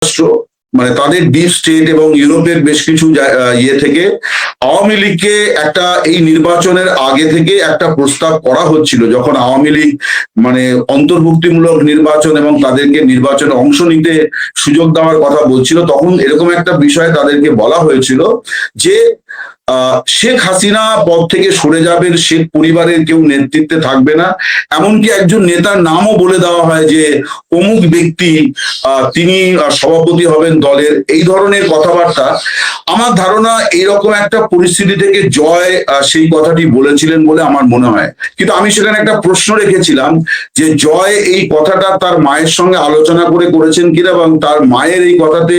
রাষ্ট্র মানে তাদের ডিপ স্টেট এবং ইউরোপের বেশ কিছু ইয়ে থেকে আওয়ামী লীগকে একটা এই নির্বাচনের আগে থেকে একটা প্রস্তাব করা হচ্ছিল, যখন আওয়ামী লীগ মানে অন্তর্ভুক্তিমূলক নির্বাচন এবং তাদেরকে নির্বাচনে অংশ নিতে সুযোগ দেওয়ার কথা বলছিল, তখন এরকম একটা বিষয় তাদেরকে বলা হয়েছিল যে শেখ হাসিনা পদ থেকে সরে যাবেন, শেখ পরিবারের কেউ নেতৃত্বে থাকবে না, এমনকি একজন নেতার নামও বলে দেওয়া হয় যে অমুক ব্যক্তি তিনি সভাপতি হবেন দলের, এই ধরনের কথাবার্তা। আমার ধারণা এইরকম একটা পরিস্থিতি থেকে জয় সেই কথাটি বলেছিলেন বলে আমার মনে হয়। কিন্তু আমি সেখানে একটা প্রশ্ন রেখেছিলাম যে জয় এই কথাটা তার মায়ের সঙ্গে আলোচনা করে করেছেন কিনা এবং তার মায়ের এই কথাতে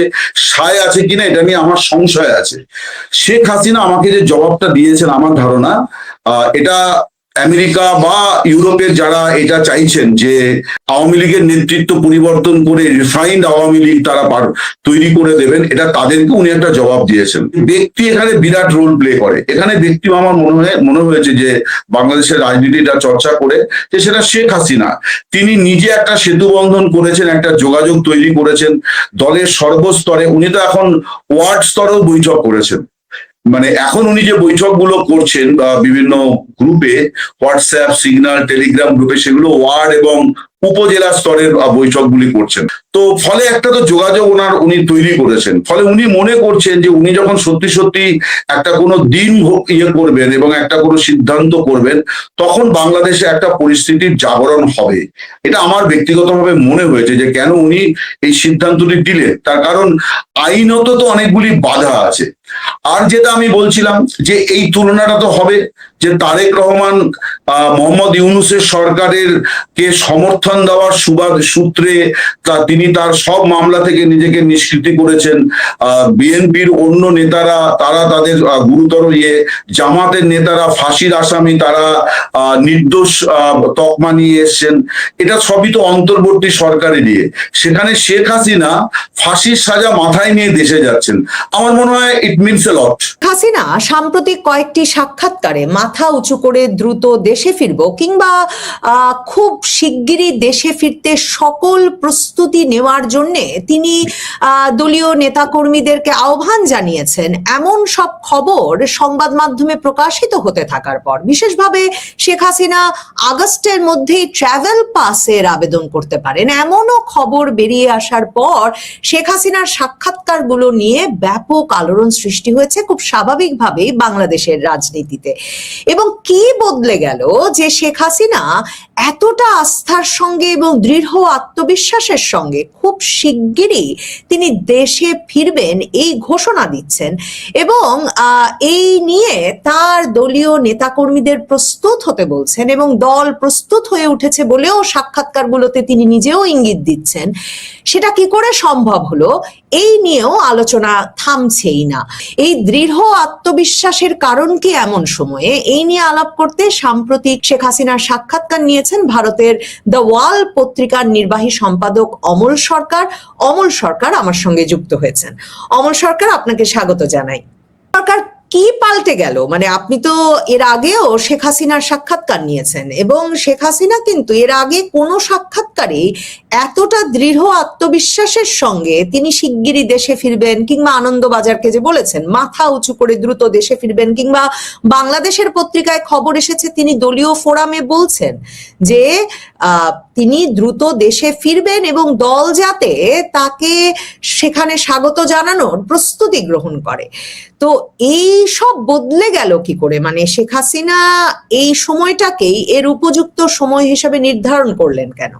সায় আছে কিনা, এটা নিয়ে আমার সংশয় আছে। শেখ হাসিনা আমাকে যে জবাবটা দিয়েছেন, আমার ধারণা এটা আমেরিকা বা ইউরোপের যারা এটা চাইছেন যে আওয়ামী লীগের নেতৃত্ব পরিবর্তন করে রিফাইন্ড আওয়ামী লীগ তারা তৈরি করে দেবেন, এটা তাদেরকে উনি একটা জবাব দিয়েছেন। ব্যক্তি এখানে বিরাট রোল প্লে করে। এখানে ব্যক্তি আমার মনে হয়েছে যে বাংলাদেশের রাজনীতিটা চর্চা করে যে সেটা শেখ হাসিনা, তিনি নিজে একটা সেতু বন্ধন করেছেন, একটা যোগাযোগ তৈরি করেছেন দলের সর্বস্তরে। উনি তো এখন ওয়ার্ড স্তরেও বৈঠক করেছেন, মানে এখন উনি যে বৈঠকগুলো করছেন বা বিভিন্ন গ্রুপে, হোয়াটসঅ্যাপ, সিগন্যাল, টেলিগ্রাম গ্রুপে, সেগুলো ওয়ার্ড এবং উপজেলা স্তরের বৈঠকগুলি করছেন। তো ফলে একটা তো যোগাযোগ উনি তৈরি করেছেন। ফলে উনি মনে করছেন যে উনি যখন সত্যি সত্যি একটা কোনো দিন ইয়ে করবেন এবং একটা কোনো সিদ্ধান্ত করবেন, তখন বাংলাদেশে একটা পরিস্থিতির জাগরণ হবে। এটা আমার ব্যক্তিগতভাবে মনে হয়েছে যে কেন উনি এই সিদ্ধান্তটি দিলেন, তার কারণ আইনত তো অনেকগুলি বাধা আছে। আর যেটা আমি বলছিলাম যে এই তুলনাটা তো হবে যে তারেক রহমান মোহাম্মদ ইউনূসের সরকারের কে সমর্থন দেওয়ার সূত্রে তিনি তার সব মামলা থেকে নিজেকে নিষ্কৃতি করেছেন। বিএনপির অন্য নেতারা তারা তাদের গুরুতর জামাতের নেতারা ফাঁসির আসামি, তারা নির্দোষ তকমা নিয়ে এসছেন। এটা সবই তো অন্তর্বর্তী সরকারে নিয়ে, সেখানে শেখ হাসিনা ফাঁসির সাজা মাথায় নিয়ে দেশে যাচ্ছেন। আমার মনে হয় ইট মিনস এ লট। হাসিনা সাম্প্রতিক কয়েকটি সাক্ষাৎকারে মাথা উঁচু করে দ্রুত দেশে ফিরবো কিংবা খুব শিগগিরই দেশে ফিরতে সকল প্রস্তুতি নেওয়ার জন্য তিনি দলীয় নেতাকর্মীদেরকে আহ্বান জানিয়েছেন, এমন সব খবর সংবাদ মাধ্যমে প্রকাশিত হতে থাকার পর বিশেষভাবে শেখ হাসিনা আগস্টের মধ্যেই ট্রাভেল পাসের আবেদন করতে পারেন, এমনও খবর বেরিয়ে আসার পর শেখ হাসিনার সাক্ষাৎকারগুলো নিয়ে ব্যাপক আলোড়ন সৃষ্টি হয়েছে খুব স্বাভাবিকভাবেই বাংলাদেশের রাজনীতিতে। এবং কি বদলে গেল যে শেখ হাসিনা এতটা আস্থার সঙ্গে এবং দৃঢ় আত্মবিশ্বাসের সঙ্গে খুব শিগগিরই তিনি দেশে ফিরবেন এই ঘোষণা দিচ্ছেন এবং এই নিয়ে তার দলীয় নেতাকর্মীদের প্রস্তুত হতে বলছেন এবং দল প্রস্তুত হয়ে উঠেছে বলেও সাক্ষাৎকারগুলোতে তিনি নিজেও ইঙ্গিত দিচ্ছেন। সেটা কি করে সম্ভব হলো, এই নিয়েও আলোচনা থামছেই না। এই দৃঢ় আত্মবিশ্বাসের কারণ কি এমন সময়ে, এই নিয়ে আলাপ করতে সাম্প্রতিক শেখ হাসিনার সাক্ষাৎকার নিয়েছেন ভারতের দ্য ওয়াল পত্রিকার নির্বাহী সম্পাদক অমল সরকার। অমল সরকার আমার সঙ্গে যুক্ত হয়েছেন। অমল সরকার, আপনাকে স্বাগত জানাই। সরকার, কি পাল্টে গেল? মানে আপনি তো এর আগেও শেখ হাসিনার সাক্ষাৎকার নিয়েছেন এবং শেখ হাসিনা কিন্তু এর আগে কোনো সাক্ষাৎকারে এতটা দৃঢ় আত্মবিশ্বাসের সঙ্গে তিনি শিগগিরই দেশে ফিরবেন কিংবা আনন্দবাজারকে যে বলেছেন মাথা উঁচু করে দ্রুত দেশে ফিরবেন, কিংবা বাংলাদেশের পত্রিকায় খবর এসেছে তিনি দলীয় ফোরামে বলছেন যে তিনি দ্রুত দেশে ফিরবেন এবং দল যাতে তাকে সেখানে স্বাগত জানানোর প্রস্তুতি গ্রহণ করে। তো এই সব বদলে গেল কি করে? মানে শেখ হাসিনা এই সময়টাকেই এর উপযুক্ত সময় হিসেবে নির্ধারণ করলেন কেন?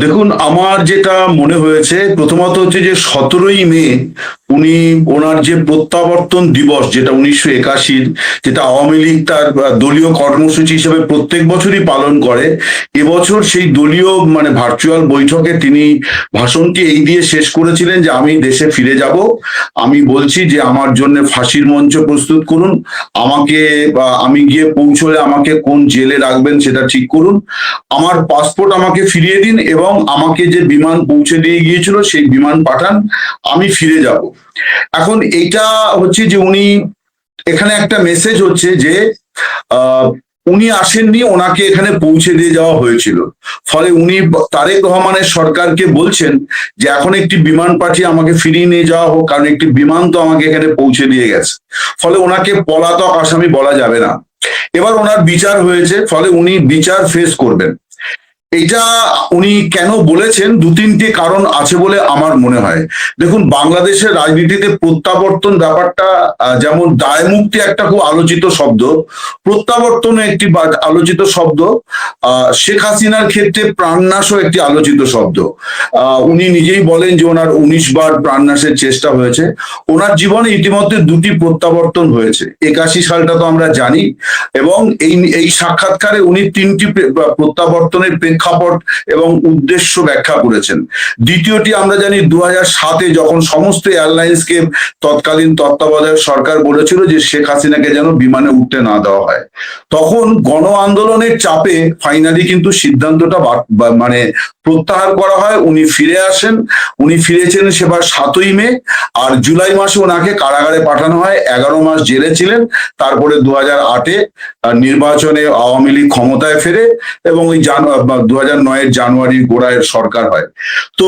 দেখুন, আমার যেটা মনে হয়েছে প্রথমত হচ্ছে যে 17ই মে উনি ওনার যে প্রত্যাবর্তন দিবস, যেটা 1981, যেটা আওয়ামী লীগ তার দলীয় কর্মসূচি হিসেবে প্রত্যেক বছরই পালন করে, এবছর সেই দলীয় মানে ভার্চুয়াল বৈঠকে তিনি ভাষণটি এই দিয়ে শেষ করেছিলেন যে আমি দেশে ফিরে যাব, আমি বলছি যে আমার জন্য ফাঁসির মঞ্চ প্রস্তুত করুন, আমাকে আমি গিয়ে পৌঁছলে আমাকে কোন জেলে রাখবেন সেটা ঠিক করুন, আমার পাসপোর্ট আমাকে ফিরিয়ে দিন এবং আমাকে যে বিমান পৌঁছে দিয়ে গিয়েছিল সেই বিমান পাঠান, আমি ফিরে যাব। এখন এইটা হচ্ছে যে উনি এখানে একটা মেসেজ হচ্ছে যে উনি আসেননি, ওনাকে এখানে পৌঁছে দিয়ে যাওয়া হয়েছিল। ফলে উনি তারেক রহমানের সরকারকে বলছেন যে এখন একটি বিমান পাঠিয়ে আমাকে ফিরিয়ে নিয়ে যাওয়া হোক, কারণ একটি বিমান তো আমাকে এখানে পৌঁছে দিয়ে গেছে। ফলে ওনাকে পলাতক আসামি বলা যাবে না। এবার ওনার বিচার হয়েছে, ফলে উনি বিচার ফেস করবেন। এটা উনি কেন বলেছেন, দু তিনটি কারণ আছে বলে আমার মনে হয়। দেখুন, বাংলাদেশের রাজনীতিতে প্রত্যাবর্তন ব্যাপারটা যেমন দায়মুক্তি একটা খুব আলোচিত শব্দ, প্রত্যাবর্তন একটি আলোচিত শব্দ, শেখ হাসিনার ক্ষেত্রে প্রাণনাশও একটি আলোচিত শব্দ। উনি নিজেই বলেন যে ওনার 19 বার প্রাণনাশের চেষ্টা হয়েছে। ওনার জীবনে ইতিমধ্যে দুটি প্রত্যাবর্তন হয়েছে, 81 সালটা তো আমরা জানি, এবং এই সাক্ষাৎকারে উনি তিনটি প্রত্যাবর্তনের প্রেক্ষাপট এবং উদ্দেশ্য ব্যাখ্যা করেছেন। দ্বিতীয়টি আমরা জানি 2007-এ যখন সমস্ত এয়ারলাইন্সকে তৎকালীন তত্ত্বাবধায়ক সরকার বলেছিল যে শেখ হাসিনাকে যেন বিমানে উঠতে না দেওয়া হয়, তখন গণ আন্দোলনের চাপে ফাইনালি কিন্তু সিদ্ধান্তটা মানে প্রত্যাহার করা হয়। উনি ফিরে আসেন, উনি ফিরেছেন সেবার 7ই মে, আর জুলাই মাসে ওনাকে কারাগারে পাঠানো হয়। 11 মাস জেলে ছিলেন। তারপরে 2008-এ নির্বাচনে আওয়ামী লীগ ক্ষমতায় ফেরে এবং ওই 2009-এর জানুয়ারির গোড়ায় সরকার হয়। তো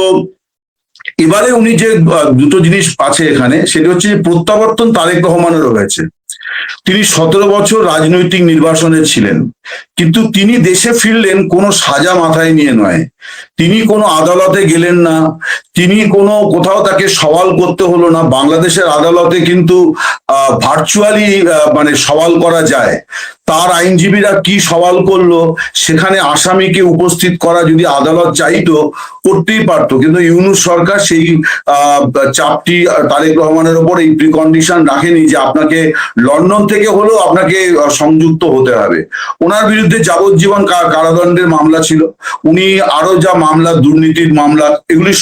এবারে উনি যে দুটো জিনিস আছে এখানে, সেটা হচ্ছে প্রত্যাবর্তন তারেক রহমানেরও হয়েছে। তিনি 17 বছর রাজনৈতিক নির্বাসনে ছিলেন, কিন্তু তিনি দেশে ফিরলেন কোনো সাজা মাথায় নিয়ে নয়। তিনি কোনো আদালতে গেলেন না, তিনি কোনো কোথাও তাকে সওয়াল করতে হলো না। বাংলাদেশের আদালতে কিন্তু ভার্চুয়ালি মানে সওয়াল করা যায়। তার আইনজীবীরা কি সওয়াল করলো, সেখানে আসামিকে উপস্থিত করা যদি আদালত চাইতো করতেই পারতো, কিন্তু ইউনূস সরকার সেই চাপটি তারেক রহমানের ওপর এই প্রিকন্ডিশন রাখেনি যে আপনাকে লন্ডন থেকে হলেও আপনাকে সংযুক্ত হতে হবে। ওনার বিরুদ্ধে যাবজ্জীবন কারাদণ্ডের মামলা ছিল। উনি আরো যা মামলা, দুর্নীতির মামলা, এগুলি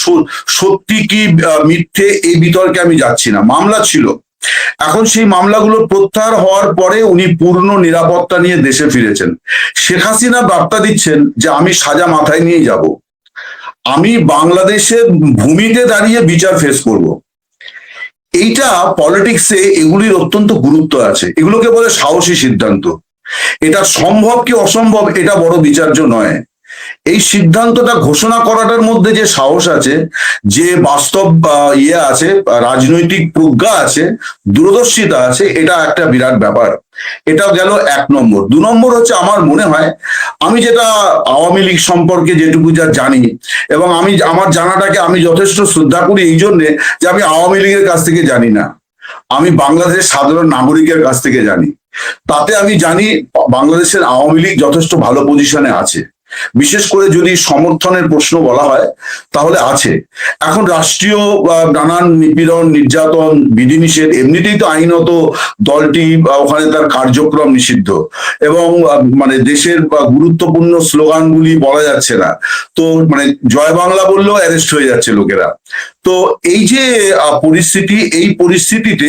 সত্যি কি মিথ্যে এই বিতর্কে আমি যাচ্ছি না, মামলা ছিল। এখন সেই মামলাগুলো প্রত্যাহার হওয়ার পরে উনি পূর্ণ নিরাপত্তা নিয়ে দেশে ফিরেছেন। শেখ হাসিনা বার্তা দিচ্ছেন যে আমি সাজা মাথায় নিয়ে যাব, আমি বাংলাদেশের ভূমিতে দাঁড়িয়ে বিচার ফেস করব। এইটা পলিটিক্সে এগুলির অত্যন্ত গুরুত্ব আছে। এগুলোকে বলে সাহসী সিদ্ধান্ত। এটা সম্ভব কি অসম্ভব এটা বড় বিচার্য নয়। এই সিদ্ধান্তটা ঘোষণা করাটার মধ্যে যে সাহস আছে, যে বাস্তব আছে, রাজনৈতিক প্রজ্ঞা আছে, দূরদর্শিতা আছে, এটা একটা বিরাট ব্যাপার। এটা গেল 1 নম্বর। 2 নম্বর হচ্ছে, আমার মনে হয় আমি যেটা আওয়ামী লীগ সম্পর্কে যেটুকু যা জানি, এবং আমার জানাটাকে আমি যথেষ্ট শ্রদ্ধা করি এই জন্যে যে আমি আওয়ামী লীগের কাছ থেকে জানি না, আমি বাংলাদেশের সাধারণ নাগরিকের কাছ থেকে জানি। তাতে আমি জানি বাংলাদেশের আওয়ামী লীগ যথেষ্ট ভালো পজিশনে আছে। বিশেষ করে যদি সমর্থনের প্রশ্ন বলা হয় তাহলে আছে। এখন রাষ্ট্রীয় নানান নিপীড়ন, নির্যাতন, বিধিনিষেধ, এমনিতেই তো আইনত দলটি ওখানে তার কার্যক্রম নিষিদ্ধ, এবং মানে দেশের গুরুত্বপূর্ণ স্লোগানগুলি বলা যাচ্ছে না। তো মানে জয় বাংলা বললেও অ্যারেস্ট হয়ে যাচ্ছে লোকেরা। তো এই যে পরিস্থিতি, এই পরিস্থিতিতে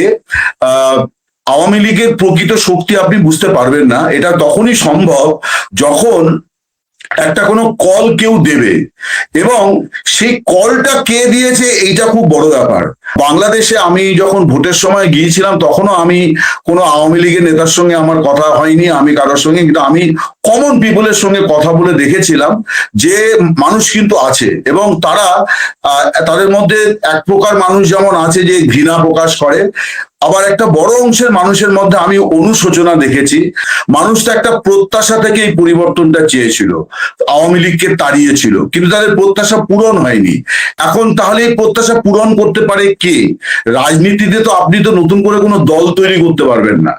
আওয়ামী লীগের প্রকৃত শক্তি আপনি বুঝতে পারবেন না। এটা তখনই সম্ভব যখন একটা কোনো কল কেউ দেবে, এবং সেই কলটা কে দিয়েছে এইটা খুব বড় ব্যাপার। বাংলাদেশে আমি যখন ভোটের সময় গিয়েছিলাম তখনও আমি কোনো আওয়ামী লীগের নেতার সঙ্গে আমার কথা হয়নি, আমি কারোর সঙ্গে, কিন্তু আমি কমন পিপলের সঙ্গে কথা বলে দেখেছিলাম যে মানুষ কিন্তু আছে, এবং তারা তাদের মধ্যে এক প্রকার মানুষ যেমন আছে যে ঘৃণা প্রকাশ করে, আবার একটা বড় অংশের মানুষের মধ্যে আমি অনুশোচনা দেখেছি। মানুষটা একটা প্রত্যাশা থেকে এই পরিবর্তনটা চেয়েছিল, আওয়ামী লীগকে তাড়িয়েছিল, কিন্তু তাদের প্রত্যাশা পূরণ হয়নি। এখন তাহলে এই প্রত্যাশা পূরণ করতে পারে কে? রাজনীতিতে তো আপনি তো নতুন করে কোনো দল তৈরি করতে পারবেন না।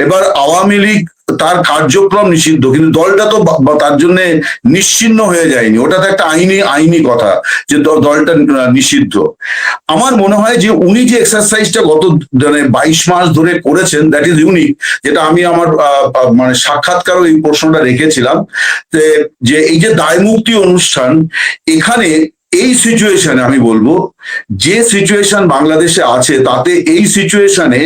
এবার আওয়ামী লীগ তার কার্যক্রম নিষিদ্ধ, কিন্তু দলটা তো তার জন্য নিশ্চিহ্ন হয়ে যায়নি। ওটা তো একটা আইনি কথা যে দলটা নিষিদ্ধ। আমার মনে হয় যে উনি যে এক্সারসাইজটা গত 22 মাস ধরে করেছেন, দ্যাট ইজ ইউনিক। যেটা আমি আমার মানে সাক্ষাৎকারও এই প্রশ্নটা রেখেছিলাম যে এই যে দায়মুক্তি অনুষ্ঠান, এখানে এই সিচুয়েশনে আমি বলবো যে সিচুয়েশন বাংলাদেশে আছে তাতে এই সিচুয়েশনে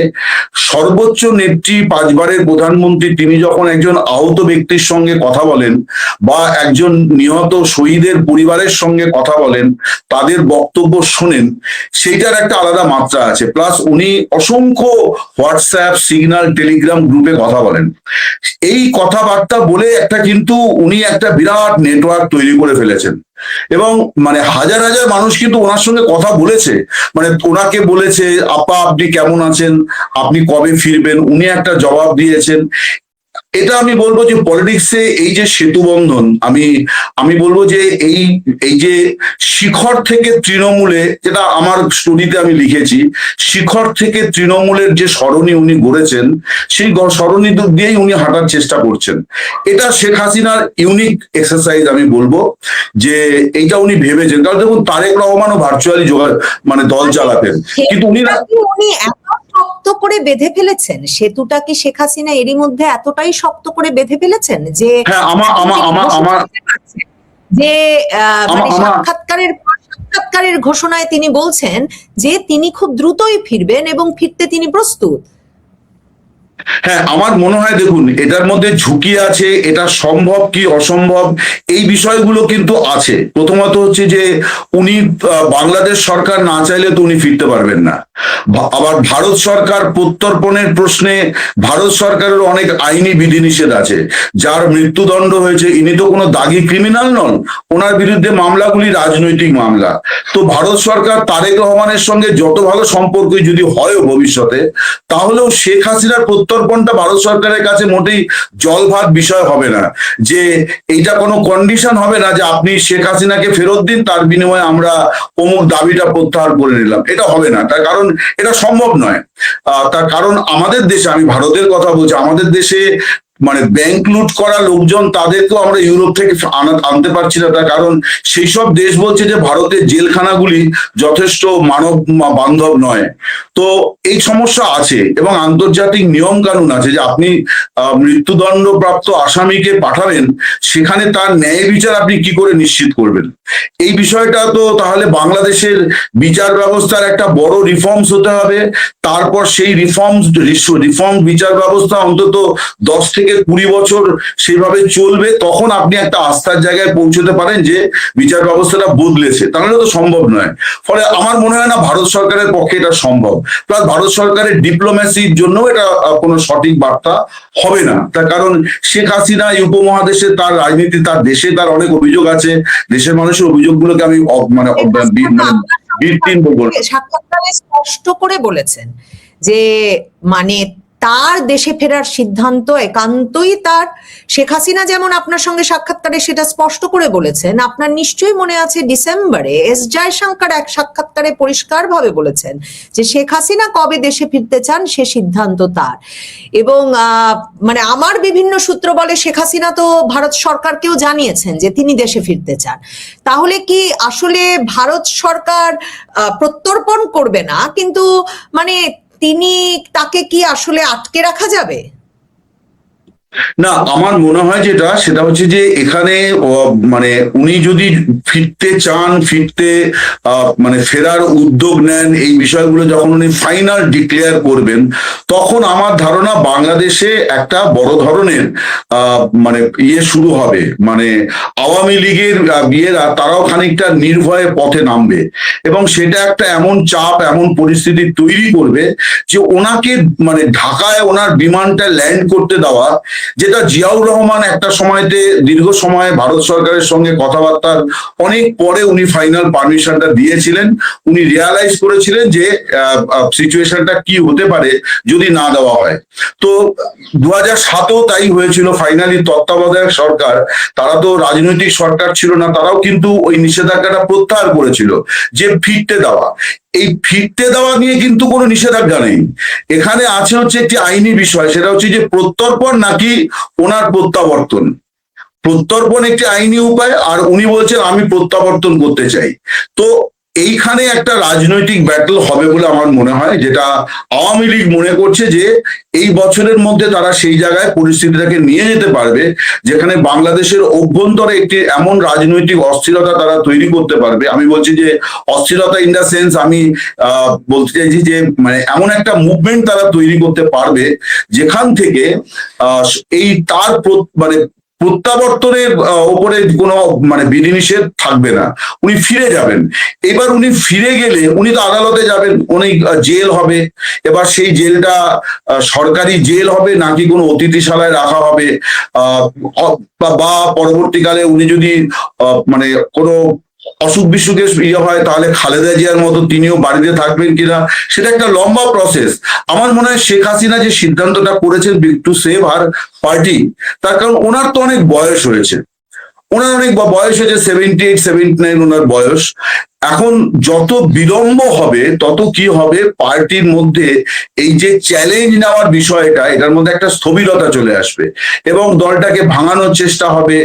সর্বোচ্চ নেত্রী, 5বারের প্রধানমন্ত্রী, তিনি যখন একজন আহত ব্যক্তির সঙ্গে কথা বলেন বা একজন নিহত শহীদের পরিবারের সঙ্গে কথা বলেন, তাদের বক্তব্য শোনেন, সেইটার একটা আলাদা মাত্রা আছে। প্লাস উনি অসংখ্য হোয়াটসঅ্যাপ, সিগন্যাল, টেলিগ্রাম গ্রুপে কথা বলেন। এই কথাবার্তা বলে কিন্তু উনি একটা বিরাট নেটওয়ার্ক তৈরি করে ফেলেছেন এবং মানে হাজার হাজার মানুষ কিন্তু ওনার সঙ্গে কথা বলেছে, মানে ওনাকে বলেছে, আপা আপনি কেমন আছেন, আপনি কবে ফিরবেন, উনি একটা জবাব দিয়েছেন। এটা আমি বলবো যে পলিটিক্সে এই যে সেতু বন্ধন, আমি বলবো যে এই যে শিখর থেকে তৃণমূলে, যেটা আমার স্টোরিতে আমি লিখেছি, শিখর থেকে তৃণমূলের যে সরণি উনি গড়েছেন, সেই সরণি দিয়েই উনি হাঁটার চেষ্টা করছেন। এটা শেখ হাসিনার ইউনিক এক্সারসাইজ আমি বলবো, যে এইটা উনি ভেবেছেন। কারণ দেখুন, তারেক রহমানও ভার্চুয়ালি মানে দল চালাতেন, কিন্তু উনি উনি এত শক্ত করে বেঁধে ফেলেছেন সেতুটা, কি শেখ হাসিনা এরই মধ্যে এতটাই শক্ত করে বেঁধে ফেলেছেন যে হ্যাঁ, যে মানে সাক্ষাৎকারের ঘোষণায় তিনি বলছেন যে তিনি খুব দ্রুতই ফিরবেন এবং ফিরতে তিনি প্রস্তুত। হ্যাঁ, আমার মনে হয় দেখুন, এটার মধ্যে ঝুঁকি আছে, এটা সম্ভব কি অসম্ভব এই বিষয়গুলো কিন্তু আছে। প্রথমত হচ্ছে যে উনি বাংলাদেশ সরকার না চাইলে তো উনি ফিরতে পারবেন না। আবার ভারত সরকার প্রত্যর্পণের প্রশ্নে ভারত সরকারের অনেক আইনি বিধিনিষেধ আছে। যার মৃত্যুদণ্ড হয়েছে, ইনি তো কোনো দাগি ক্রিমিনাল নন, ওনার বিরুদ্ধে মামলাগুলি রাজনৈতিক মামলা। তো ভারত সরকার তারেক রহমানের সঙ্গে যত ভালো সম্পর্ক যদি হয় ভবিষ্যতে, তাহলেও শেখ হাসিনার প্রত্যর্পণটা ভারত সরকারের কাছে মোটেই জল ভাত বিষয় হবে না। যে এইটা কোনো কন্ডিশন হবে না যে আপনি শেখ হাসিনাকে ফেরত দিন, তার বিনিময়ে আমরা অমুক দাবিটা প্রত্যাহার করে নিলাম, এটা হবে না। তার কারণ এটা সম্ভব নয়। তার কারণ আমাদের দেশে, আমি ভারতের কথা বলছি, আমাদের দেশে মানে ব্যাংক লুট করা লোকজন, তাদেরকেও আমরা ইউরোপ থেকে আনতে পারছি না। তার কারণ সেই সব দেশ বলছে যে ভারতের জেলখানাগুলি যথেষ্ট মানব বান্ধব নয়। তো এই সমস্যা আছে এবং আন্তর্জাতিক নিয়ম কানুন আছে যে আপনি মৃত্যুদণ্ড প্রাপ্ত আসামিকে পাঠাবেন, সেখানে তার ন্যায় বিচার আপনি কি করে নিশ্চিত করবেন? এই বিষয়টা তো তাহলে বাংলাদেশের বিচার ব্যবস্থার একটা বড় রিফর্মস হতে হবে। তারপর সেই রিফর্ম বিচার ব্যবস্থা অন্তত 10 থেকে 20 বছর সেইভাবে চলবে, তখন আপনি একটা আস্থার জায়গায় পৌঁছতে পারেন যে বিচার ব্যবস্থাটা বদলেছে। তাহলে তো সম্ভব নয়। ফলে আমার মনে হয় না ভারত সরকারের পক্ষে এটা সম্ভব। প্লাস ভারত সরকারের ডিপ্লোম্যাসির জন্য এটা কোনো সঠিক বার্তা হবে না। তার কারণ শেখ হাসিনা এই উপমহাদেশে তার রাজনীতি, তার দেশে তার অনেক অভিযোগ আছে। দেশের মানুষের অভিযোগগুলোকে আমি সাক্ষাৎকারে স্পষ্ট করে বলেছেন যে মানে তার দেশে ফেরার সিদ্ধান্ত একান্তই তার। শেখ হাসিনা যেমন আপনার সঙ্গে সাক্ষাৎকারে সেটা স্পষ্ট করে বলেছেন, আপনার নিশ্চয়ই মনে আছে ডিসেম্বরে এস জয়শঙ্কর এক সাক্ষাৎকারে পরিষ্কারভাবে বলেছেন যে শেখ হাসিনা কবে দেশে ফিরতে চান সে সিদ্ধান্ত তার। এবং মানে আমার বিভিন্ন সূত্র বলে শেখ হাসিনা তো ভারত সরকারকেও জানিয়েছেন যে তিনি দেশে ফিরতে চান। তাহলে কি আসলে ভারত সরকার প্রত্যর্পণ করবে না, কিন্তু মানে তাকে কি আসলে আটকে রাখা যাবে? না, আমার মনে হয় সেটা হচ্ছে যে এখানে মানে উনি যদি ফিরতে চান, মানে ফেরার উদ্যোগ নেন, এই বিষয়গুলো যখন উনি ফাইনাল ডিক্লেয়ার করবেন, তখন আমার ধারণা বাংলাদেশে একটা বড় ধরনের মানে শুরু হবে। মানে আওয়ামী লীগের বিয়েরা তারাও খানিকটা নির্ভয়ে পথে নামবে এবং সেটা একটা এমন চাপ, এমন পরিস্থিতি তৈরি করবে যে ওনাকে মানে ঢাকায় ওনার বিমানটা ল্যান্ড করতে দেওয়া, যেটা জিয়াউর রহমান একটা সময়তে দীর্ঘ সময় ভারত সরকারের সঙ্গে কথাবার্তার অনেক পরে উনি ফাইনাল পারমিশনটা দিয়েছিলেন। উনি রিয়ালাইজ করেছিলেন যে সিচুয়েশনটা কি হতে পারে যদি না দেওয়া হয়। তো 2007-এও তাই হয়েছিল। ফাইনালি তত্ত্বাবধায়ক সরকার, তারা তো রাজনৈতিক সরকার ছিল না, তারাও কিন্তু ওই নিষেধাজ্ঞাটা প্রত্যাহার করেছিল যে ফিরতে দেওয়া। এই ফিরতে দেওয়া নিয়ে কিন্তু কোনো নিষেধাজ্ঞা নেই। এখানে আছে হচ্ছে একটি আইনি বিষয়, সেটা হচ্ছে যে প্রত্যর্পণ নাকি ওনার প্রত্যাবর্তন। প্রত্যর্পণ একটি আইনি উপায়, আর উনি বলছেন আমি প্রত্যাবর্তন করতে চাই। তো এইখানে একটা রাজনৈতিক ব্যাটল হবে বলে আমার মনে হয়, যেটা আওয়ামী লীগ মনে করছে যে এই বছরের মধ্যে তারা সেই জায়গায় পরিস্থিতিটাকে নিয়ে যেতে পারবে যেখানে বাংলাদেশের অভ্যন্তরে একটি এমন রাজনৈতিক অস্থিরতা তারা তৈরি করতে পারবে। আমি বলছি যে অস্থিরতা ইন দ্য সেন্স, আমি বলতে চাইছি যে মানে এমন একটা মুভমেন্ট তারা তৈরি করতে পারবে যেখান থেকে এই তার মানে প্রত্যাবর্তনের ওপরে কোনো মানে বিধিনিষেধ থাকবে না, উনি ফিরে যাবেন। এবার উনি ফিরে গেলে উনি তো আদালতে যাবেন, উনি জেল হবে। এবার সেই জেলটা সরকারি জেল হবে নাকি কোনো অতিথিশালায় রাখা হবে, বা পরবর্তীকালে উনি যদি মানে কোনো অসুখ বিসুখের হয় তাহলে খালেদা জিয়ার মতো তিনিও বাড়িতে থাকবেন কিনা, সেটা একটা লম্বা প্রসেস। আমার মনে হয় শেখ হাসিনা যে সিদ্ধান্তটা করেছেন টু সেভ আর পার্টি, তার কারণ ওনার তো অনেক বয়স হয়েছে, ওনার অনেক বয়স হয়েছে, 78 79 ওনার বয়স। এখন যত বিলম্ব হবে তত কি হবে, পার্টির মধ্যে এই যে চ্যালেঞ্জ নেওয়ার বিষয়টা, এটার মধ্যে একটা স্থবিরতা চলে আসবে এবং দলটাকে ভাঙানোর চেষ্টা হবে।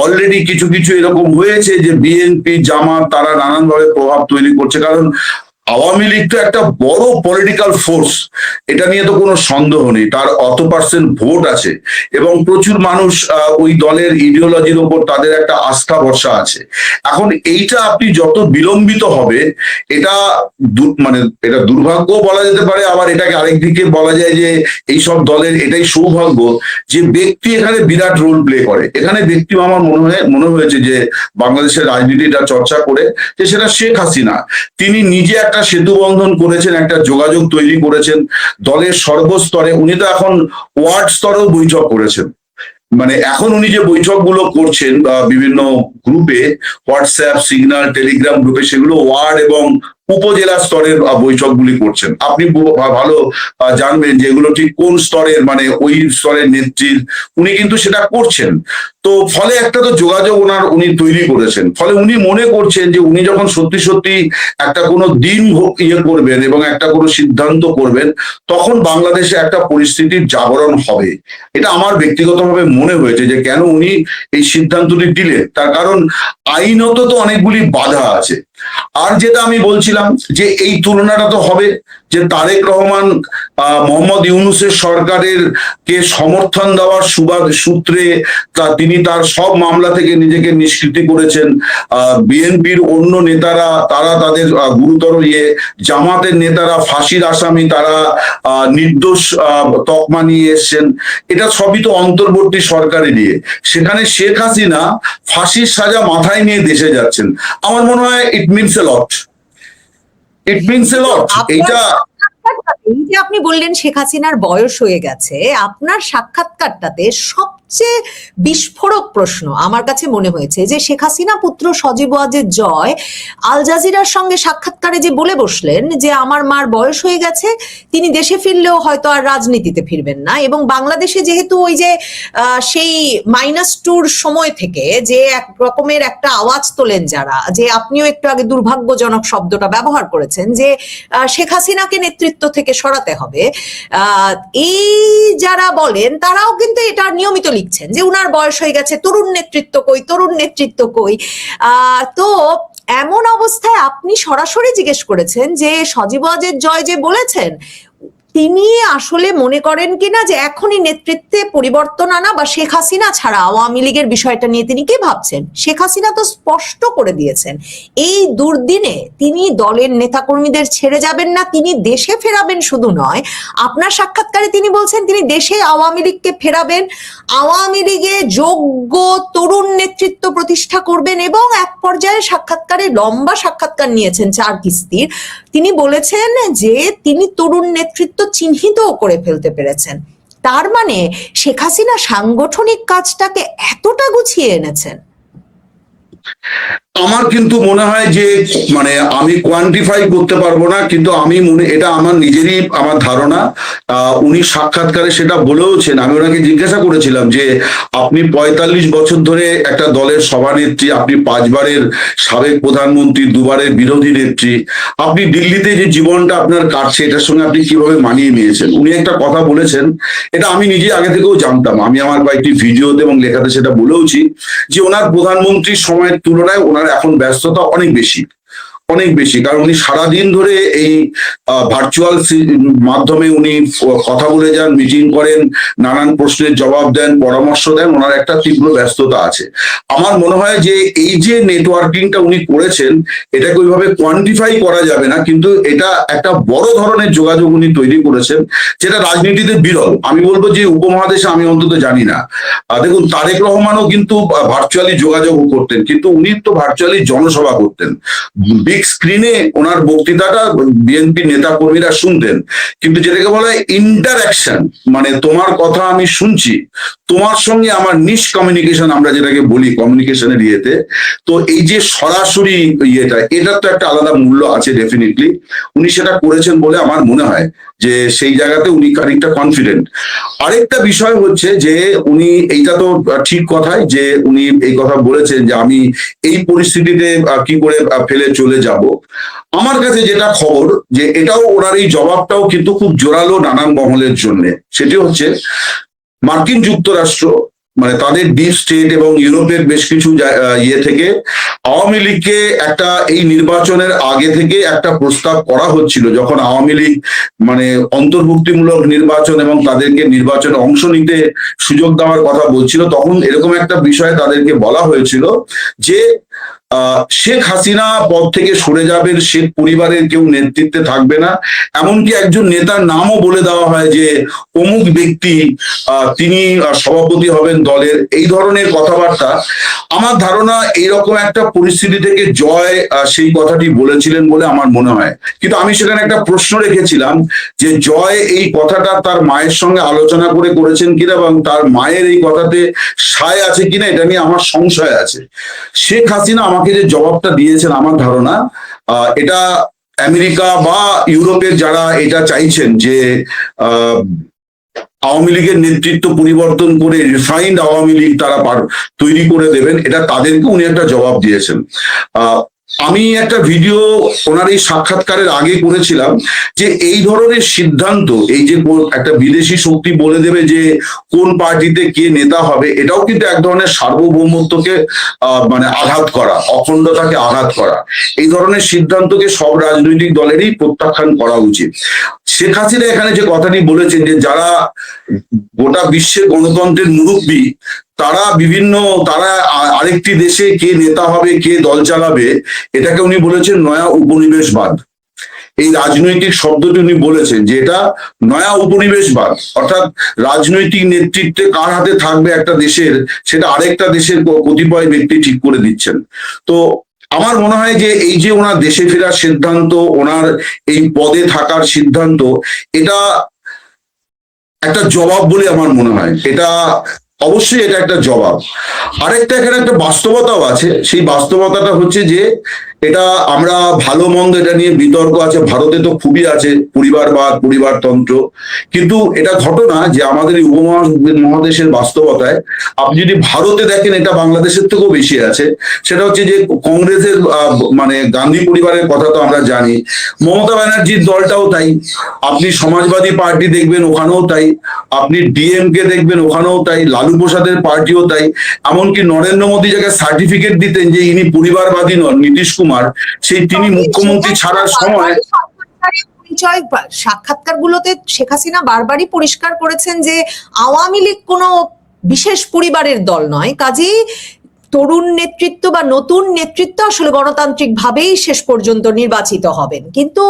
অলরেডি কিছু কিছু এরকম হয়েছে যে বিএনপি জামাত তারা নানানভাবে প্রভাব তৈরি করছে, কারণ আওয়ামী লীগ তো একটা বড় পলিটিক্যাল ফোর্স, এটা নিয়ে তো কোনো সন্দেহ নেই। তার অত পার্সেন্ট ভোট আছে এবং প্রচুর মানুষ ওই দলের ইডিওলজির ওপর তাদের একটা আস্থা ভরসা আছে। এখন এইটা আপনি যত বিলম্বিত হবে, এটা মানে এটা দুর্ভাগ্য বলা যেতে পারে, আবার এটাকে আরেকদিকে বলা যায় যে এইসব দলের এটাই সৌভাগ্য যে ব্যক্তি এখানে বিরাট রোল প্লে করে। এখানে ব্যক্তি আমার মনে হয়েছে যে বাংলাদেশের রাজনীতিটা চর্চা করে, যে সেটা শেখ হাসিনা। তিনি নিজে একটা সেতু বন্ধন করেছেন, একটা যোগাযোগ তৈরি করেছেন দলের সর্বস্তরে। উনি তো এখন ওয়ার্ড স্তরেও বৈঠক করেছেন, মানে এখন উনি যে বৈঠকগুলো করছেন বা বিভিন্ন গ্রুপে, হোয়াটসঅ্যাপ, সিগন্যাল, টেলিগ্রাম গ্রুপে, সেগুলো ওয়ার্ড এবং উপজেলা স্তরের বৈঠকগুলি করছেন। আপনি ভালো জানবেন যে এগুলো ঠিক কোন স্তরের, মানে ওই স্তরের নেত্রীর উনি কিন্তু সেটা করছেন। তো ফলে একটা তো যোগাযোগ উনি তৈরি করেছেন। ফলে উনি মনে করছেন যে উনি যখন সত্যি সত্যি একটা কোনো দিন ইয়ে করবেন এবং একটা কোনো সিদ্ধান্ত করবেন, তখন বাংলাদেশে একটা পরিস্থিতির জাগরণ হবে। এটা আমার ব্যক্তিগতভাবে মনে হয়েছে যে কেন উনি এই সিদ্ধান্তটি দিলেন, তার কারণ আইনত তো অনেকগুলি বাধা আছে। আর যেটা আমি বলছিলাম যে এই তুলনাটা তো হবে যে তারেক রহমান মোহাম্মদ ইউনূসের সরকারের কে সমর্থন দেওয়ার সূত্রে তিনি তার সব মামলা থেকে নিজেকে নিষ্কৃতি করেছেন। বিএনপির অন্য নেতারা তারা তাদের গুরুতর জামাতের নেতারা ফাঁসির আসামি, তারা নির্দোষ তকমা নিয়ে এসছেন। এটা সবই তো অন্তর্বর্তী সরকারে নিয়ে, সেখানে শেখ হাসিনা ফাঁসির সাজা মাথায় নিয়ে দেশে যাচ্ছেন। আমার মনে হয় it means a lot, it means a লট। এইটা এই যে আপনি বললেন শেখ হাসিনার বয়স হয়ে গেছে, আপনার সাক্ষাৎকারটাতে সবচেয়ে বিস্ফোরক প্রশ্ন আমার কাছে মনে হয়েছে যে শেখ হাসিনা পুত্র সজীব ওয়াজেদ জয় আল জাজিরার সঙ্গে সাক্ষাৎকারে যে বলে বসলেন যে আমার মার বয়স হয়ে গেছে, তিনি দেশে ফিরলেও হয়তো আর রাজনীতিতে ফিরবেন না, এবং বাংলাদেশে যেহেতু ওই যে সেই -2 সময় থেকে যে এক রকমের একটা আওয়াজ তোলেন যারা, যে আপনিও একটু আগে দুর্ভাগ্যজনক শব্দটা ব্যবহার করেছেন যে শেখ হাসিনাকে নেতৃত্ব থেকে সরাতে হবে, এই যারা বলেন তারাও কিন্তু এটা নিয়মিত লিখছেন যে উনার বয়স হয়ে গেছে, তরুণ নেতৃত্ব কই, তরুণ নেতৃত্ব কই। তো এমন অবস্থায় আপনি সরাসরি জিজ্ঞেস করেছেন যে সজীব ওয়াজেদ জয় যে বলেছেন, তিনি আসলে মনে করেন কিনা যে এখনই নেতৃত্বে পরিবর্তন আনা বা শেখ হাসিনা ছাড়া আওয়ামী লীগের বিষয়টা নিয়ে তিনি কি ভাবছেন? শেখ হাসিনা তো স্পষ্ট করে দিয়েছেন এই দুর্দিনে তিনি দলের নেতাকর্মীদের ছেড়ে যাবেন না, তিনি দেশে ফেরাবেন। শুধু নয়, আপনার সাক্ষাৎকারে তিনি বলছেন তিনি দেশে আওয়ামী লীগকে ফেরাবেন, আওয়ামী লীগে যোগ্য তরুণ নেতৃত্ব প্রতিষ্ঠা করবেন, এবং এক পর্যায়ে সাক্ষাৎকারে লম্বা সাক্ষাৎকার নিয়েছেন 4 কিস্তির, তিনি বলেছেন যে তিনি তরুণ নেতৃত্ব চিহ্নিত করে ফেলতে পেরেছেন। তার মানে শেখ হাসিনা সাংগঠনিক কাজটাকে এতটা গুছিয়ে এনেছেন। আমার কিন্তু মনে হয় যে মানে আমি কোয়ান্টিফাই করতে পারবো না, কিন্তু আমি এটা আমার নিজেরই আমার ধারণা। উনি সাক্ষাৎকারে সেটা বলেওছেন। আমি ওনাকে জিজ্ঞাসা করেছিলাম যে আপনি 45 বছর ধরে একটা দলের সভানেত্রী, আপনি 5 বারের সাবেক প্রধানমন্ত্রী, 2 বারের বিরোধী নেত্রী, আপনি দিল্লিতে যে জীবনটা আপনার কাটছে এটার সঙ্গে আপনি কিভাবে মানিয়ে নিয়েছেন। উনি একটা কথা বলেছেন, এটা আমি নিজে আগে থেকেও জানতাম, আমি আমার কয়েকটি ভিডিওতে এবং লেখাতে সেটা বলেওছি, যে ওনার প্রধানমন্ত্রীর সময়ের তুলনায় ওনার এখন ব্যস্ততা অনেক বেশি। অনেক বেশি, কারণ উনি সারাদিন ধরে এই ভার্চুয়াল মাধ্যমে উনি কথা বলে যান, মিটিং করেন, নানান প্রশ্নের জবাব দেন, পরামর্শ দেন, ওনার একটা তীব্র ব্যস্ততা আছে। আমার মনে হয় যে এই যে নেটওয়ার্কিংটা উনি করেছেন, এটাকে ওইভাবে কোয়ান্টিফাই করা যাবে না, কিন্তু এটা একটা বড় ধরনের যোগাযোগ উনি তৈরি করেছেন, যেটা রাজনীতিতে বিরল। আমি বলবো যে উপমহাদেশে আমি অন্তত জানি না। দেখুন, তারেক রহমানও কিন্তু ভার্চুয়ালি যোগাযোগ করতেন, কিন্তু উনি তো ভার্চুয়ালি জনসভা করতেন, বিগ স্ক্রিনে ওনার বক্তৃতাটা বিএনপি নেতা কর্মীরা শুনতেন। কিন্তু যেটাকে বলা হয় ইন্টারঅ্যাকশন, মানে তোমার কথা আমি শুনছি, তোমার সঙ্গে আমার নিশ কমিউনিকেশন, আমরা যেটাকে বলি কমিউনিকেশনের ইয়েতে, তো এই যে সরাসরি এটার তো একটা আলাদা মূল্য আছে ডেফিনেটলি। উনি সেটা করেছেন বলে আমার মনে হয় যে সেই জায়গাতে উনি খানিকটা কনফিডেন্ট। আরেকটা বিষয় হচ্ছে যে উনি, এইটা তো ঠিক কথাই যে উনি এই কথা বলেছেন যে আমি এই পরিস্থিতিতে কি করে ফেলে চলে যাব। আমার কাছে যেটা খবর, যে এটাও ওনার এই জবাবটাও কিন্তু খুব জোরালো নানান মহলের জন্য। সেটি হচ্ছে মার্কিন যুক্তরাষ্ট্র, মানে তাদের ডিপ স্টেট এবং ইউরোপের বেশ কিছু ইয়ে থেকে আওয়ামী লীগকে একটা এই নির্বাচনের আগে থেকে একটা প্রস্তাব করা হচ্ছিল, যখন আওয়ামী লীগ মানে অন্তর্ভুক্তিমূলক নির্বাচন এবং তাদেরকে নির্বাচনে অংশ নিতে সুযোগ দেওয়ার কথা বলছিল, তখন এরকম একটা বিষয়ে তাদেরকে বলা হয়েছিল যে শেখ হাসিনা পদ থেকে সরে যাবেন, শেখ পরিবারের কেউ নেতৃত্বে থাকবে না, এমনকি একজন নেতার নামও বলে দেওয়া হয় যে অমুক ব্যক্তি তিনি সভাপতি হবেন দলের, এই ধরনের কথাবার্তা। আমার ধারণা এইরকম একটা পরিস্থিতি থেকে জয় সেই কথাটি বলেছিলেন বলে আমার মনে হয়। কিন্তু আমি সেখানে একটা প্রশ্ন রেখেছিলাম যে জয় এই কথাটা তার মায়ের সঙ্গে আলোচনা করে করেছেন কিনা, এবং তার মায়ের এই কথাতে সায় আছে কিনা, এটা নিয়ে আমার সংশয় আছে। শেখ হাসিনা আমাকে যে জবাবটা দিয়েছেন, আমার ধারণা এটা আমেরিকা বা ইউরোপের যারা এটা চাইছেন যে আওয়ামী লীগের নেতৃত্ব পরিবর্তন করে রিফাইন্ড আওয়ামী লীগ তারা তৈরি করে দেবেন, এটা তাদেরকে উনি একটা জবাব দিয়েছেন। আমি একটা ভিডিও ওনার এই সাক্ষাৎকারের আগে করেছিলাম যে এই ধরনের সিদ্ধান্ত, এই যে একটা বিদেশি শক্তি বলে দেবে যে কোন পার্টিতে কে নেতা হবে, এটাও কিন্তু এক ধরনের সার্বভৌমত্বকে মানে আঘাত করা, অখণ্ডতাকে আঘাত করা। এই ধরনের সিদ্ধান্তকে সব রাজনৈতিক দলেরই প্রত্যাখ্যান করা উচিত। শেখ হাসিনা এখানে যে কথাটি বলেছেন যে যারা গোটা বিশ্বের গণতন্ত্রের মুরব্বী, তারা আরেকটি দেশে কে নেতা হবে, কে দল চালাবে, এটাকে উনি বলেছেন নয়া উপনিবেশবাদ। এই রাজনৈতিক শব্দটি উনি বলেছেন যে এটা নয়া উপনিবেশবাদ, অর্থাৎ রাজনৈতিক নেতৃত্বে কার হাতে থাকবে একটা দেশের, সেটা আরেকটা দেশের কতিপয় ব্যক্তি ঠিক করে দিচ্ছেন। তো আমার মনে হয় যে এই যে ওনার দেশে ফেরার সিদ্ধান্ত, ওনার এই পদে থাকার সিদ্ধান্ত, এটা একটা জবাব বলে আমার মনে হয়। এটা অবশ্যই এটা একটা জবাব। আরেকটা এখানে একটা বাস্তবতাও আছে, সেই বাস্তবতাটা হচ্ছে যে এটা আমরা ভালো মন্দ এটা নিয়ে বিতর্ক আছে, ভারতে তো খুবই আছে পরিবারবাদ, পরিবারতন্ত্র, কিন্তু এটা ঘটনা যে আমাদের এই উপমহাদেশের বাস্তবতায় আপনি যদি ভারতে দেখেন, এটা বাংলাদেশের থেকেও বেশি আছে। সেটা হচ্ছে যে কংগ্রেসের মানে গান্ধী পরিবারের কথা তো আমরা জানি, মমতা ব্যানার্জির দলটাও তাই, আপনি সমাজবাদী পার্টি দেখবেন ওখানেও তাই, আপনি ডিএমকে দেখবেন ওখানেও তাই, লালু প্রসাদের পার্টিও তাই। এমনকি নরেন্দ্র মোদী যাকে সার্টিফিকেট দিতেন যে ইনি পরিবারবাদী নন, নীতিশ কুমার, সেই তিনি মুখ্যমন্ত্রী ছাড়ার সময় সাক্ষাৎকারগুলোতে শেখ হাসিনা বারবারই পরিষ্কার করেছেন যে আওয়ামী লীগ কোনো বিশেষ পরিবারের দল নয়, কাজেই তরুণ নেতৃত্ব বা নতুন নেতৃত্ব আসলে গণতান্ত্রিক ভাবেই শেষ পর্যন্ত নির্বাচিত হবেন। কিন্তু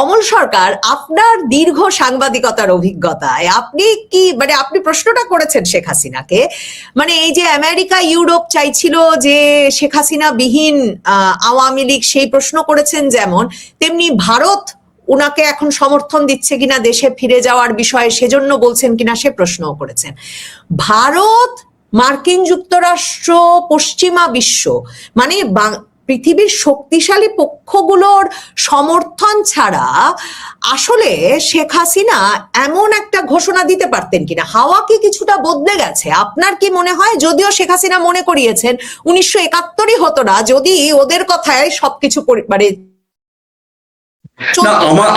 অমল সরকার, আপনার দীর্ঘ সাংবাদিকতার অভিজ্ঞতায় আপনি কি মানে আপনি প্রশ্নটা করেছেন শেখ হাসিনাকে, মানে এই যে আমেরিকা ইউরোপ চাইছিল যে শেখ হাসিনা বিহীন আওয়ামী লীগ, সেই প্রশ্ন করেছেন, যেমন তেমনি ভারত উনাকে এখন সমর্থন দিচ্ছে কিনা দেশে ফিরে যাওয়ার বিষয়ে, সেজন্য বলছেন কিনা সে প্রশ্নও করেছেন। ভারত, মার্কিন যুক্তরাষ্ট্র, পশ্চিমা বিশ্ব, মানে পৃথিবীর শক্তিশালী পক্ষগুলোর সমর্থন ছাড়া আসলে শেখ হাসিনা এমন একটা ঘোষণা দিতে পারতেন কিনা? হাওয়া কি কিছুটা বদলে গেছে? আপনার কি মনে হয়? যদিও শেখ হাসিনা মনে করিয়েছেন 1971-ই হতো না যদি ওদের কথায় সবকিছু মানে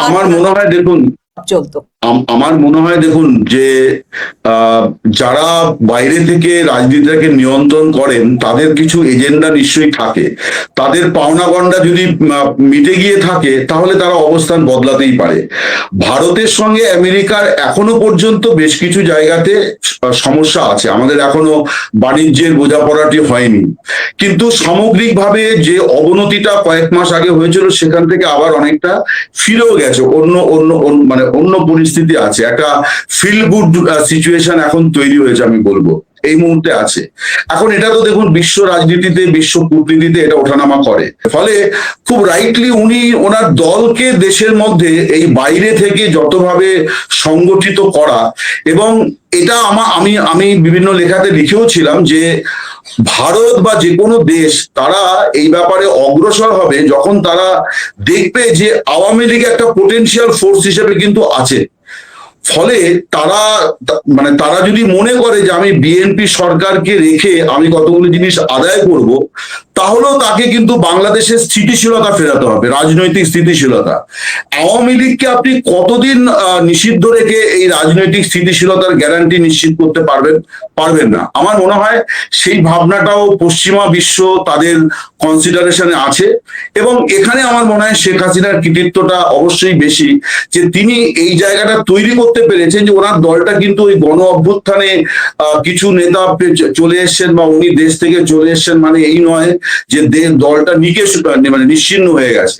আমার মনে হয়, দেখুন, চলতো। আমার মনে হয় দেখুন যে যারা বাইরে থেকে রাজনীতিটাকে নিয়ন্ত্রণ করেন তাদের কিছু এজেন্ডা নিশ্চয়ই থাকে, তাদের পাওনা গন্ডা যদি মিটে গিয়ে থাকে তাহলে তারা অবস্থান বদলাতেই পারে। ভারতের সঙ্গে আমেরিকার এখনো পর্যন্ত বেশ কিছু জায়গাতে সমস্যা আছে, আমাদের এখনো বাণিজ্যের বোঝাপড়াটি হয়নি, কিন্তু সামগ্রিকভাবে যে অবনতিটা কয়েক মাস আগে হয়েছিল সেখান থেকে আবার অনেকটা ফিরেও গেছে, মানে অন্য পরিস্থিতি আছে, একটা ফিল গুড সিচুয়েশন এখন তৈরি হয়েছে আমি বলবো এই মুহূর্তে আছে। এখন এটা তো দেখুন বিশ্ব রাজনীতিতে বিশ্ব কূটনীতিতে এটা ওঠানামা করে, ফলে খুব রাইটলি উনি ওনার দলকে দেশের মধ্যে এই বাইরে থেকে যতভাবে সংগঠিত করা, এবং এটা আমি বিভিন্ন লেখাতে লিখেও ছিলাম যে ভারত বা যে কোনো দেশ তারা এই ব্যাপারে অগ্রসর হবে যখন তারা দেখবে যে আওয়ামী লীগ একটা পোটেনশিয়াল ফোর্স হিসেবে কিন্তু আছে। ফলে তারা যদি মনে করে যে আমি বিএনপি সরকারকে রেখে আমি কতগুলো জিনিস আদায় করব, তাহলেও তাকে কিন্তু বাংলাদেশের স্থিতিশীলতা ফেরাতে হবে, রাজনৈতিক স্থিতিশীলতা। আওয়ামী লীগকে আপনি কতদিন নিষিদ্ধ রেখে এই রাজনৈতিক স্থিতিশীলতার গ্যারান্টি নিশ্চিত করতে পারবেন না। আমার মনে হয় সেই ভাবনাটাও পশ্চিমা বিশ্ব তাদের কনসিডারেশনে আছে, এবং এখানে আমার মনে হয় শেখ হাসিনার কৃতিত্বটা অবশ্যই বেশি, যে তিনি এই জায়গাটা তৈরি করতে পেরেছেন যে ওনার দলটা কিন্তু ওই গণ অভ্যুত্থানে কিছু নেতা চলে এসছেন বা উনি দেশ থেকে চলে এসছেন মানে এই নয় যে দলটা মানে নিশ্চিহ্ন হয়ে গেছে।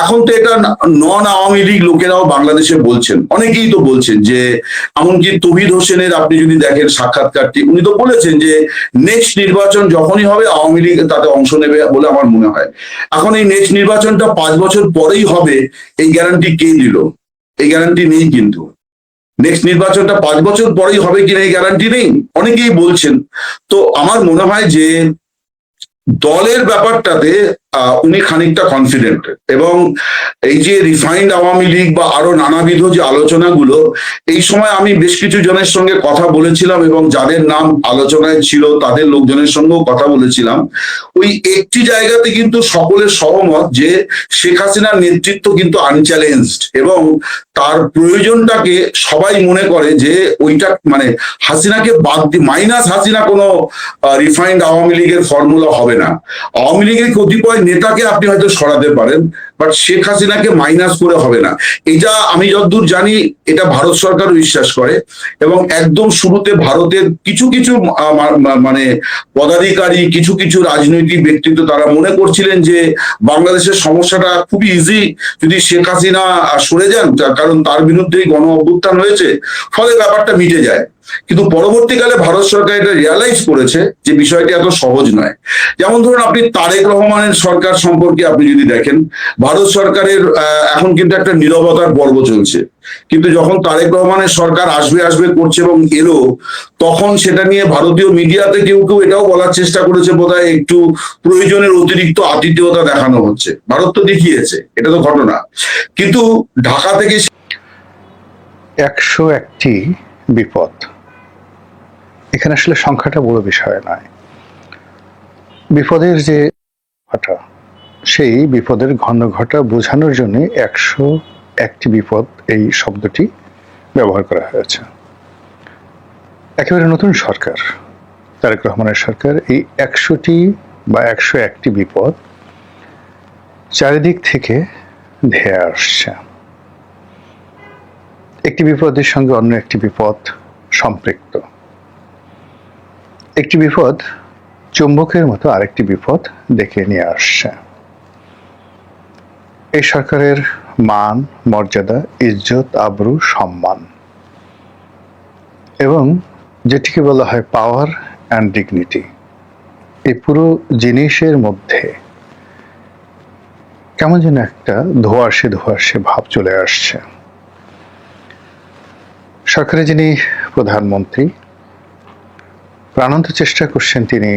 এখন তো এটা নন আওয়ামী লীগ লোকেরাও বাংলাদেশে বলছেন, অনেকেই তো বলছেন, যে এমনকি তৌহিদ হোসেনের আপনি যদি দেখেন সাক্ষাৎকারটি, উনি তো বলেছেন যে নেক্সট নির্বাচন যখনই হবে আওয়ামী লীগ তাতে অংশ নেবে বলে আমার মনে হয়। এখন এই নেক্সট নির্বাচনটা 5 বছর পরেই হবে, এই গ্যারান্টি কে দিল? এই গ্যারান্টি নেই, কিন্তু নেক্সট নির্বাচনটা 5 বছর পরেই হবে কিনা এই গ্যারান্টি নেই, অনেকেই বলছেন। তো আমার মনে হয় যে দলের ব্যাপারটাতে উনি খানিকটা কনফিডেন্ট, এবং এই যে রিফাইন্ড আওয়ামী লীগ বা আরো নানাবিধ যে আলোচনাগুলো, এই সময় আমি বেশ কিছু জনের সঙ্গে কথা বলেছিলাম এবং যাদের নাম আলোচনায় ছিল তাদের লোকজনের সঙ্গেও কথা বলেছিলাম। ওই একটি জায়গাতে কিন্তু সকলের সহমত যে শেখ হাসিনার নেতৃত্ব কিন্তু আনচ্যালেঞ্জড, এবং তার প্রয়োজনটাকে সবাই মনে করে যে ওইটা মানে হাসিনাকে বাদ দিয়ে মাইনাস হাসিনা কোনো রিফাইন্ড আওয়ামী লীগের ফর্মুলা হবে না। আওয়ামী লীগের কতিপয় নেতাকে আপনি হয়তো সরাতে পারেন, বাট শেখ হাসিনাকে মাইনাস করে হবে না। এটা আমি যতদূর জানি এটা ভারত সরকারও বিশ্বাস করে, এবং একদম শুরুতে ভারতের কিছু কিছু মানে পদাধিকারী, কিছু কিছু রাজনৈতিক ব্যক্তিত্ব তারা মনে করছিলেন যে বাংলাদেশের সমস্যাটা খুবই ইজি যদি শেখ হাসিনা সরে যান, কারণ তার বিরুদ্ধেই গণ অভ্যুত্থান হয়েছে, ফলে ব্যাপারটা মিটে যায়। কিন্তু পরবর্তীকালে ভারত সরকার এটা রিয়ালাইজ করেছে যে বিষয়টি এত সহজ নয়। যেমন ধরুন আপনি তারেক রহমানের সরকার সম্পর্কে আপনি যদি দেখেন, ভারত সরকারের এখন কিন্তু একটা নীরবতার পর্ব চলছে, কিন্তু যখন তারেক রহমানের সরকার আসবে করছে এবং এলো, তখন সেটা নিয়ে ভারতীয় মিডিয়াতে কেউ কেউ এটাও বলার চেষ্টা করেছে বোধহয় একটু প্রয়োজনের অতিরিক্ত আতিথেয়তা দেখানো হচ্ছে। ভারত তো দেখিয়েছে, এটা তো ঘটনা, কিন্তু ঢাকা থেকে 101টি বিপদ, এখানে আসলে সংখ্যাটা বড় বিষয় নয়। বিপদের যে ঘটা, সেই বিপদের ঘটা বোঝানোর জন্য 101টি বিপদ এই শব্দটি ব্যবহার করা হয়েছে। একেবারে নতুন সরকার, তারেক রহমানের সরকার, এই 100টি বা 101টি বিপদ চারিদিক থেকে ধেয়ে আসছে। একটি বিপদের সঙ্গে অন্য একটি বিপদ সম্পৃক্ত। একটি বিপদ চুম্বকের মতো আরেকটি বিপদ ডেকে নিয়ে আসছে। এই সরকারের মান, মর্যাদা, ইজ্জত, আবরু, সম্মান এবং যেটিকে বলা হয় পাওয়ার অ্যান্ড ডিগনিটি, এই পুরো জিনিসের মধ্যে কেমন যেন একটা ধোঁয়াশে ভাব চলে আসছে। সরকারে যিনি প্রধানমন্ত্রী, প্রাণান্ত চেষ্টা করছেন তিনি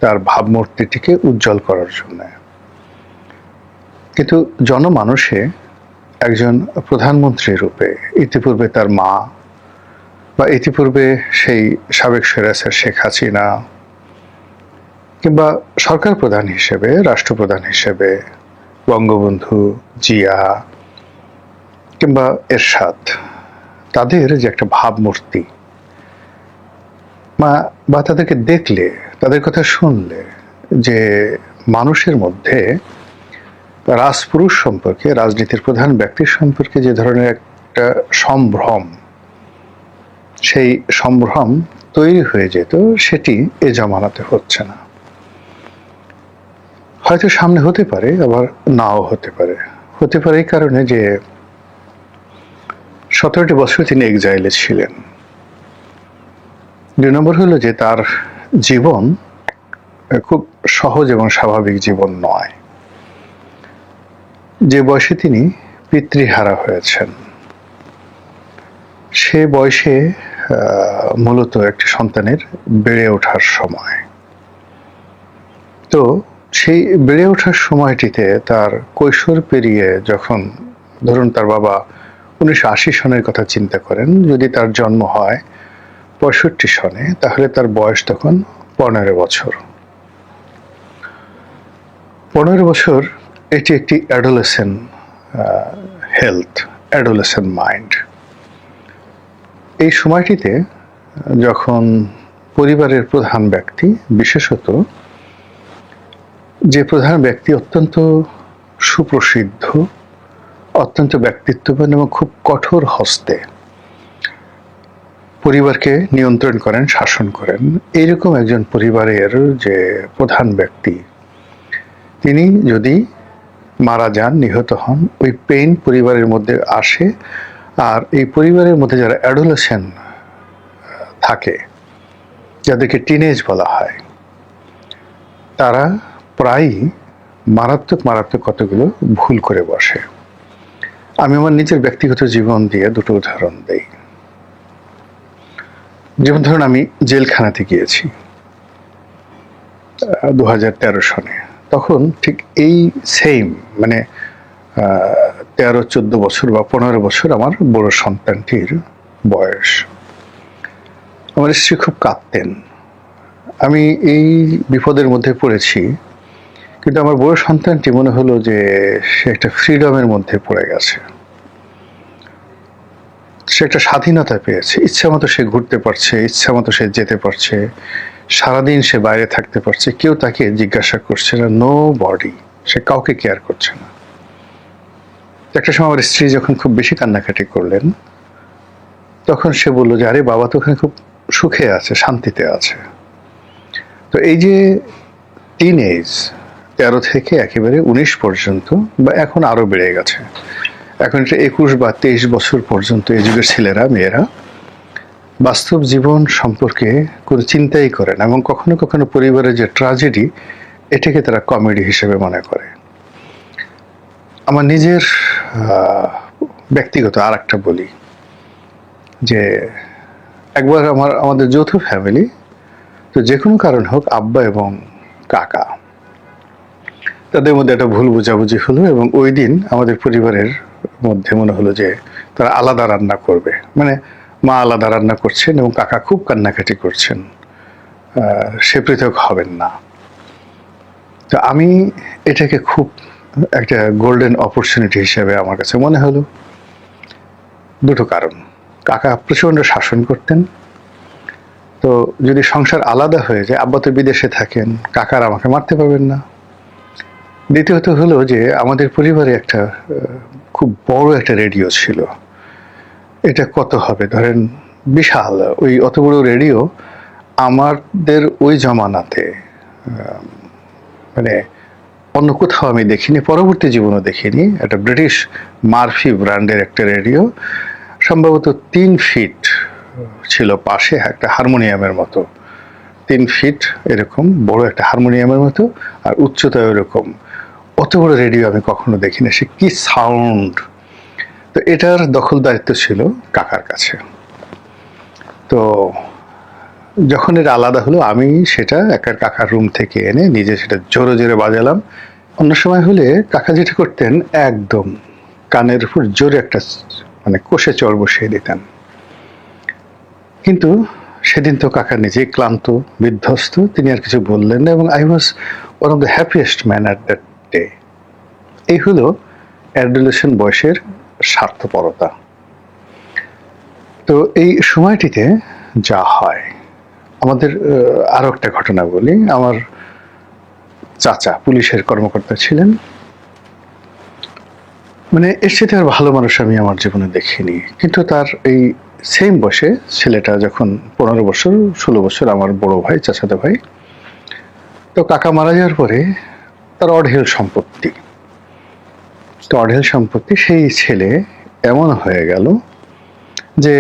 তার ভাবমূর্তিটিকে উজ্জ্বল করার জন্য, কিন্তু জনমানুষে একজন প্রধানমন্ত্রী রূপে ইতিপূর্বে তার মা বা ইতিপূর্বে সেই সাবেক স্বৈরাচার শেখ হাসিনা, কিংবা সরকার প্রধান হিসেবে, রাষ্ট্রপ্রধান হিসেবে বঙ্গবন্ধু, জিয়া কিংবা এরশাদ, তাদের যে একটা ভাবমূর্তি বা তাদেরকে দেখলে, তাদের কথা শুনলে যে মানুষের মধ্যে রাজপুরুষ সম্পর্কে, রাজনীতির প্রধান ব্যক্তির সম্পর্কে যে ধরনের একটা সম্ভ্রম, সেই সম্ভ্রম তৈরি হয়ে যেত, সেটি এ জামানাতে হচ্ছে না। হয়তো সামনে হতে পারে, আবার নাও হতে পারে। হতে পারে এই কারণে যে 17টি বছর তিনি এক্সাইলে ছিলেন। 2 নম্বর হলো যে তার জীবন খুব সহজ এবং স্বাভাবিক জীবন নয়। যে বয়সে তিনি পিতৃহারা হয়েছেন, সে বয়সে মূলত একটি সন্তানের বেড়ে ওঠার সময়। তো সেই বেড়ে ওঠার সময়টিতে তার কৈশোর পেরিয়ে, যখন ধরুন তার বাবা 1980 সনের কথা চিন্তা করেন, যদি তার জন্ম হয় 65 সনে, তাহলে তার বয়স তখন 15 বছর। 15 বছর এটি একটি অ্যাডোলেসেন্ট হেলথ, অ্যাডোলেসেন্ট মাইন্ড। এই সময়টিতে যখন পরিবারের প্রধান ব্যক্তি, বিশেষত যে প্রধান ব্যক্তি অত্যন্ত সুপ্রসিদ্ধ, অত্যন্ত ব্যক্তিত্ববান এবং খুব কঠোর হস্তে পরিবারকে নিয়ন্ত্রণ করেন, শাসন করেন, এইরকম একজন পরিবারের যে প্রধান ব্যক্তি, তিনি যদি মারা যান, নিহত হন, ওই পেইন পরিবারের মধ্যে আসে। আর এই পরিবারের মধ্যে যারা অ্যাডোলেসেন্ট থাকে, যাদেরকে টিনেজ বলা হয়, তারা প্রায়ই মারাত্মক মারাত্মক কতগুলো ভুল করে বসে। আমি আমার নিজের ব্যক্তিগত জীবন দিয়ে 2টো উদাহরণ দেই। যেমন ধরুন, আমি জেলখানাতে গিয়েছি 2013 সনে। তখন ঠিক এই সেম, মানে 13-14 বছর বা 15 বছর আমার বড় সন্তানটির বয়স। আমার স্ত্রী খুব কাঁদতেন। আমি এই বিপদের মধ্যে পড়েছি, কিন্তু আমার বড় সন্তানটি মনে হলো যে সে একটা ফ্রিডমের মধ্যে পড়ে গেছে, সে একটা স্বাধীনতা পেয়েছে। ইচ্ছা মতো সে ঘুরতে পারছে, ইচ্ছা মতো সে যেতে পারছে, সারাদিন সে বাইরে থাকতে পারছে, কেউ তাকে জিজ্ঞাসা করছে না, নো বডি, সে কাউকে কেয়ার করছে না। একটা সময় আমার স্ত্রী যখন খুব বেশি কান্নাকাটি করলেন, তখন সে বললো যে আরে বাবা তো ওখানে খুব সুখে আছে, শান্তিতে আছে। তো এই যে টিনেজ, 13 থেকে একেবারে 19 পর্যন্ত, বা এখন আরো বেড়ে গেছে, এখন এটা 21 বা 23 বছর পর্যন্ত এই যুগের ছেলেরা, মেয়েরা বাস্তব জীবন সম্পর্কে কোনো চিন্তাই করে না, এবং কখনো কখনো পরিবারের যে ট্র্যাজেডি, এটাকে তারা কমেডি হিসেবে মনে করে। আমার নিজের ব্যক্তিগত আর একটা বলি, যে একবার আমাদের যৌথ ফ্যামিলি, তো যে কোনো কারণ হোক আব্বা এবং কাকা, তাদের মধ্যে একটা ভুল বোঝাবুঝি হলো, এবং ওই দিন আমাদের পরিবারের মধ্যে মনে হলো যে তারা আলাদা রান্না করবে। মানে মা আলাদা রান্না করছেন এবং কাকা খুব কান্নাকাটি করছেন, সে পৃথক হবেন না। তো আমি এটাকে খুব একটা গোল্ডেন অপরচুনিটি হিসেবে আমার কাছে মনে হলো। 2টো কারণ: কাকা প্রচণ্ড শাসন করতেন, তো যদি সংসার আলাদা হয়ে যায়, আব্বা তো বিদেশে থাকেন, কাকার আমাকে মারতে পারবেন না। দ্বিতীয়ত হলো যে আমাদের পরিবারে একটা খুব বড় একটা রেডিও ছিল। এটা কত হবে, ধরেন বিশাল, ওই অত বড় রেডিও আমাদের ওই জমানাতে মানে অন্য কোথাও আমি দেখিনি, পরবর্তী জীবনও দেখিনি। একটা ব্রিটিশ মার্ফি ব্র্যান্ডের একটা রেডিও, সম্ভবত 3 ফিট ছিল, পাশে একটা হারমোনিয়ামের মতো, 3 ফিট এরকম বড় একটা হারমোনিয়ামের মতো, আর উচ্চতায় এরকম। অত বড় রেডিও আমি কখনো দেখিনি, সে কি সাউন্ড! তো এটার দখলদারিত্ব ছিল কাকার কাছে। তো যখন এটা আলাদা হলো, আমি সেটা একটা কাকার রুম থেকে এনে নিজে সেটা জোরে জোরে বাজালাম। অন্য সময় হলে কাকা যেটা করতেন, একদম কানের উপর জোরে একটা মানে কষে চড় বসিয়ে দিতেন। কিন্তু সেদিন তো কাকা নিজেই ক্লান্ত, বিধ্বস্ত, তিনি আর কিছু বললেন না, এবং I was one of the happiest man at that day. এই হলো অ্যাডোলেসেন্ট বয়সের স্বার্থপরতা। তো এই সময়টিতে যা হয়, আমাদের আরো একটা ঘটনা বলি। আমার চাচা পুলিশের কর্মকর্তা ছিলেন, মানে এর সাথে আর ভালো মানুষ আমি আমার জীবনে দেখিনি। কিন্তু তার এই সেম বয়সে ছেলেটা যখন 15 বছর 16 বছর, আমার বড় ভাই, চাচাতো ভাই, তো কাকা মারা যাওয়ার পরে তার অঢেল সম্পত্তি, তো অঢেল সম্পত্তি, সেই ছেলে এমন হয়ে গেল যে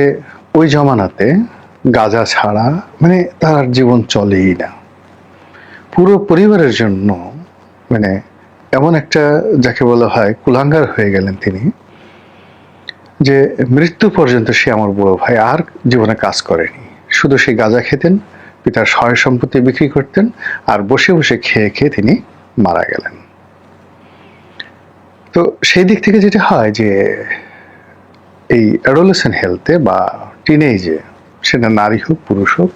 ওই জমানাতে গাঁজা ছাড়া মানে তার জীবন চলেই না। পুরো পরিবারের জন্য মানে এমন একটা, যাকে বলা হয়, কুলাঙ্গার হয়ে গেলেন তিনি, যে মৃত্যু পর্যন্ত সে, আমার বড় ভাই, আর জীবনে কাজ করেনি। শুধু সে গাঁজা খেতেন, পিতার সয় সম্পত্তি বিক্রি করতেন, আর বসে বসে খেয়ে খেয়ে তিনি মারা গেলেন। তো সেই দিক থেকে যেটা হয় যে এই অ্যাডোলেসেন্ট হেলথে বা টিনেজে, সেটা নারী হোক পুরুষ হোক,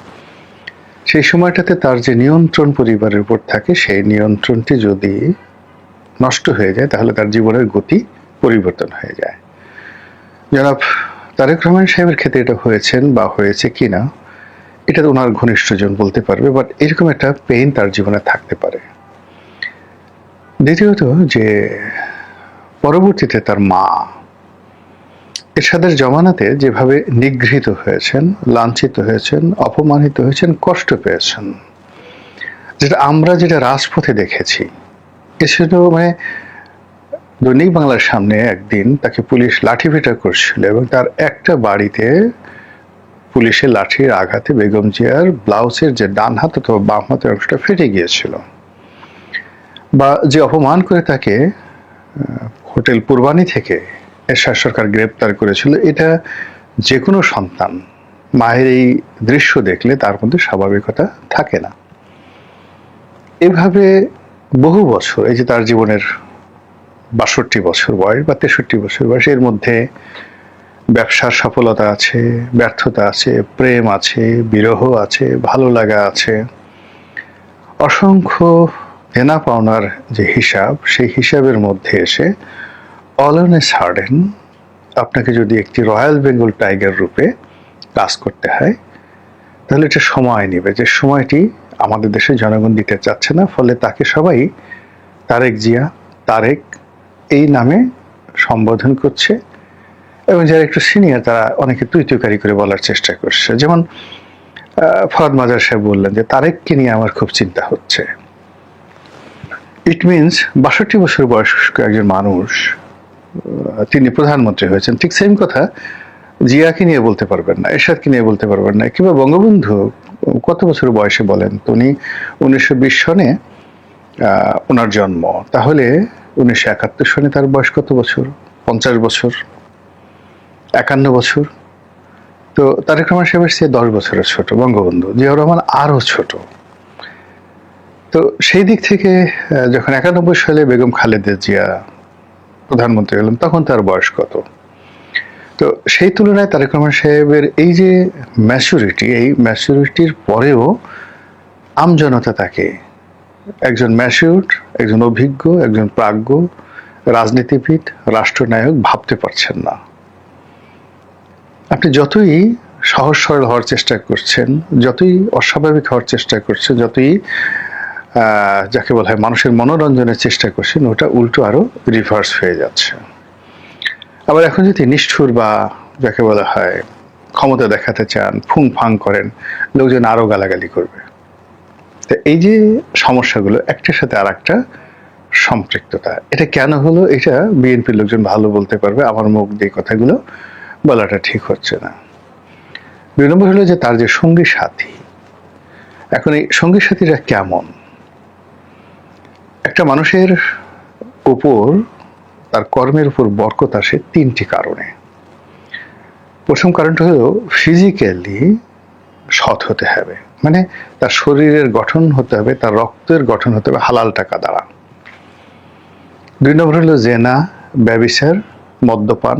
সেই সময়টাতে তার যে নিয়ন্ত্রণ পরিবারের উপর থাকে, সেই নিয়ন্ত্রণটি যদি নষ্ট হয়ে যায় তাহলে তার জীবনের গতি পরিবর্তন হয়ে যায়। জনাব তারেক রহমান সাহেবের ক্ষেত্রে এটা হয়েছেন বা হয়েছে কিনা এটা তো ওনার ঘনিষ্ঠজন বলতে পারবে, বাট এরকম একটা পেইন তার জীবনে থাকতে পারে। দ্বিতীয়ত, যে পরবর্তীতে তার মা এরশাদের জমানাতে যেভাবে নিগৃহীত হয়েছেন, লাঞ্ছিত হয়েছেন, অপমানিত হয়েছেন, কষ্ট পেয়েছেন, যেটা রাজপথে দেখেছি। এছাড়াও মানে দৈনিক বাংলার সামনে একদিন তাকে পুলিশ লাঠিপেটা করছিল এবং তার একটা বাড়িতে পুলিশের লাঠির আঘাতে বেগম জিয়ার ব্লাউজের যে ডান হাত অথবা বাম হাতের অংশটা ফেটে গিয়েছিল, বা যে অপমান করে তাকে হোটেল পূর্বানী থেকে এরশাদ সরকার গ্রেপ্তার করেছিল। এটা যে কোনো সন্তান মায়ের এই দৃশ্য দেখলে তার মধ্যে স্বাভাবিকতা থাকে না। এভাবে বহু বছর, এই যে তার জীবনের 62 বছর বয়স বা 63 বছর বয়স, এর মধ্যে ব্যবসার সফলতা আছে, ব্যর্থতা আছে, প্রেম আছে, বিরহ আছে, ভালো লাগা আছে, অসংখ্য দেনা পাওনার যে হিসাব, সেই হিসাবের মধ্যে এসে অল অন এ সাডেন আপনাকে যদি একটি রয়্যাল বেঙ্গল টাইগার রূপে কাজ করতে হয়, তাহলে এটা সময় নেবে, যে সময়টি আমাদের দেশে জনগণ দিতে চাচ্ছে না। ফলে তাকে সবাই তারেক জিয়া, তারেক এই নামে সম্বোধন করছে, এবং যারা একটু সিনিয়র তারা অনেকে তুইতুকারি করে বলার চেষ্টা করছে। যেমন ফরহাদ মাজার সাহেব বললেন যে তারেককে নিয়ে আমার খুব চিন্তা হচ্ছে। ইট মিনস 62 বছর বয়স্ক একজন মানুষ, তিনি প্রধানমন্ত্রী হয়েছেন। ঠিক সেম কথা জিয়াকে নিয়ে বলতে পারবেন না, এরশাদকে নিয়ে বলতে পারবেন না, কিংবা বঙ্গবন্ধু কত বছর বয়সে বলেন? উনি 1920 সনে ওনার জন্ম, তাহলে 1971 সনে তার বয়স কত বছর? 50 বছর, 51 বছর। তো তারেক রহমান সাহেবের চেয়ে 10 বছরের ছোট বঙ্গবন্ধু, জিয়াউর রহমান আরো ছোট। তো সেই দিক থেকে যখন 91 সালে বেগম খালেদা জিয়া প্রধানমন্ত্রী হলেন, তখন তার বয়স কত? তো সেই তুলনায় তারেক রহমান সাহেবের এই যে ম্যাচুরিটি, এই ম্যাচুরিটির পরেও আমজনতা তাকে একজন ম্যাচিউরড, একজন অভিজ্ঞ, একজন প্রাজ্ঞ রাজনীতিবিদ, রাষ্ট্রনায়ক ভাবতে পারছেন না। আপনি যতই সহজ সরল হওয়ার চেষ্টা করছেন, যতই অস্বাভাবিক হওয়ার চেষ্টা করছেন, যতই যাকে বলা হয় মানুষের মনোরঞ্জনের চেষ্টা করছেন, ওটা উল্টো আরো রিভার্স হয়ে যাচ্ছে। আবার এখন যদি নিষ্ঠুর বা যাকে বলা হয় ক্ষমতা দেখাতে চান, ফুং ফাং করেন, লোকজন আরো গালাগালি করবে। তো এই যে সমস্যাগুলো, একটার সাথে আর একটা সম্পৃক্ততা, এটা কেন হলো এটা বিএনপির লোকজন ভালো বলতে পারবে, আমার মুখ দিয়ে কথাগুলো বলাটা ঠিক হচ্ছে না। 2 নম্বর হলো যে তার যে সঙ্গী সাথী, এখন এই সঙ্গী সাথীরা কেমন? একটা মানুষের উপর, তার কর্মের উপর বরকত আসে 3টি কারণে। প্রথম কারণটা হলো ফিজিক্যালি সৎ হতে হবে, মানে তার শরীরের গঠন হতে হবে, তার রক্তের গঠন হতে হবে হালাল টাকা দ্বারা। 2 নম্বর হলো জেনা, ব্যভিচার, মদ্যপান,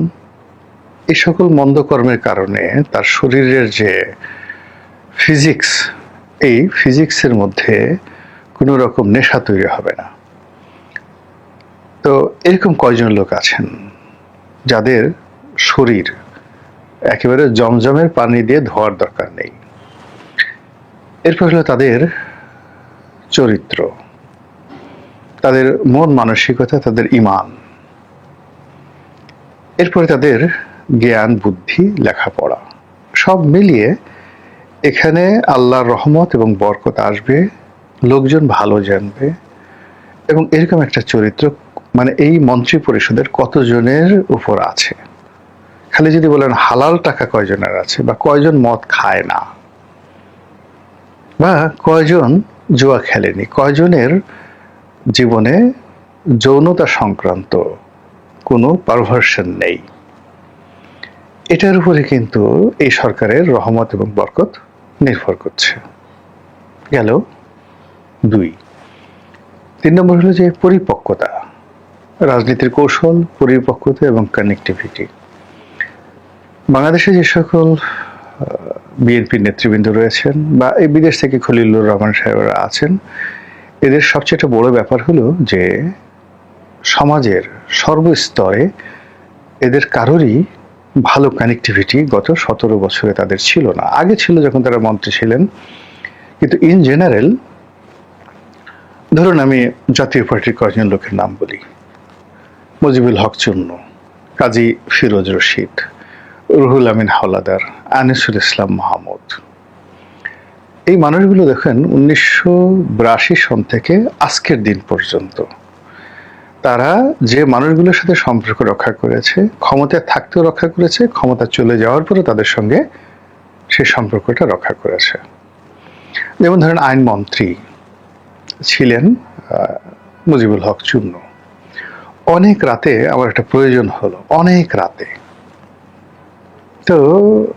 এই সকল মন্দ কর্মের কারণে তার শরীরের যে ফিজিক্স, এই ফিজিক্সের মধ্যে কোনো রকম নেশা তৈরি হবে না। তো এরকম কয়জন লোক আছেন যাদের শরীর একেবারে জমজমের পানি দিয়ে ধোয়ার দরকার নেই। এরপর হলো তাদের চরিত্র, তাদের মন মানসিকতা, তাদের ঈমান, এরপরে তাদের জ্ঞান, বুদ্ধি, লেখাপড়া, সব মিলিয়ে এখানে আল্লাহর রহমত এবং বরকত আসবে, লোকজন ভালো জানবে, এবং এরকম একটা চরিত্র মানে এই মন্ত্রী পরিষদের কতজনের উপর আছে। খালি যদি বলেন হালাল টাকা কয়জনের আছে, বা কয়জন মদ খায় না, বা কয়জন জুয়া খেলেনি, কয়জনের জীবনে যৌনতা সংক্রান্ত কোনো পারভার্সন নেই, এটার উপরে কিন্তু এই সরকারের রহমত এবং বরকত নির্ভর করছে। গেল 2। 3 নম্বর হলো যে পরিপক্কতা, রাজনীতির কৌশল, পরিপক্কতা এবং কানেক্টিভিটি। বাংলাদেশে যে সকল বিএনপির নেতৃবৃন্দ রয়েছেন বা এই বিদেশ থেকে খলিলুর রহমান সাহেবরা আছেন, এদের সবচেয়ে বড় ব্যাপার হলো যে সমাজের সর্বস্তরে এদের কারোরই ভালো কানেক্টিভিটি গত 17 বছরে তাদের ছিল না। আগে ছিল যখন তারা মন্ত্রী ছিলেন, কিন্তু ইন জেনারেল ধরুন আমি জাতীয় পার্টির কয়েকজন লোকের নাম বলি: মুজিবুল হক চুন্নু, কাজী ফিরোজ রশিদ, রুহুল আমিন হাওলাদার, আনিসুল ইসলাম মাহমুদ। এই মানুষগুলো দেখেন 1982 সন থেকে আজকের দিন পর্যন্ত তারা যে মানুষগুলোর সাথে সম্পর্ক রক্ষা করেছে, ক্ষমতায় থাকতেও রক্ষা করেছে, ক্ষমতা চলে যাওয়ার পরে তাদের সঙ্গে সেই সম্পর্কটা রক্ষা করেছে। যেমন ধরেন আইনমন্ত্রী ছিলেন মুজিবুল হক চুন্নু। অনেক রাতে আমার একটা প্রয়োজন হলো, অনেক রাতে, তো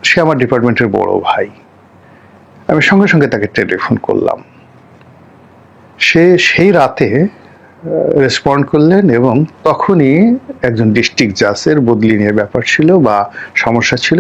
সে আমার ডিপার্টমেন্টের বড় ভাই, আমি সঙ্গে সঙ্গে তাকে টেলিফোন করলাম। সে সেই রাতে রেসপন্ড করলেন এবং তখনই একজন ডিস্ট্রিক্ট জাজের বদলি নিয়ে ব্যাপার ছিল বা সমস্যা ছিল,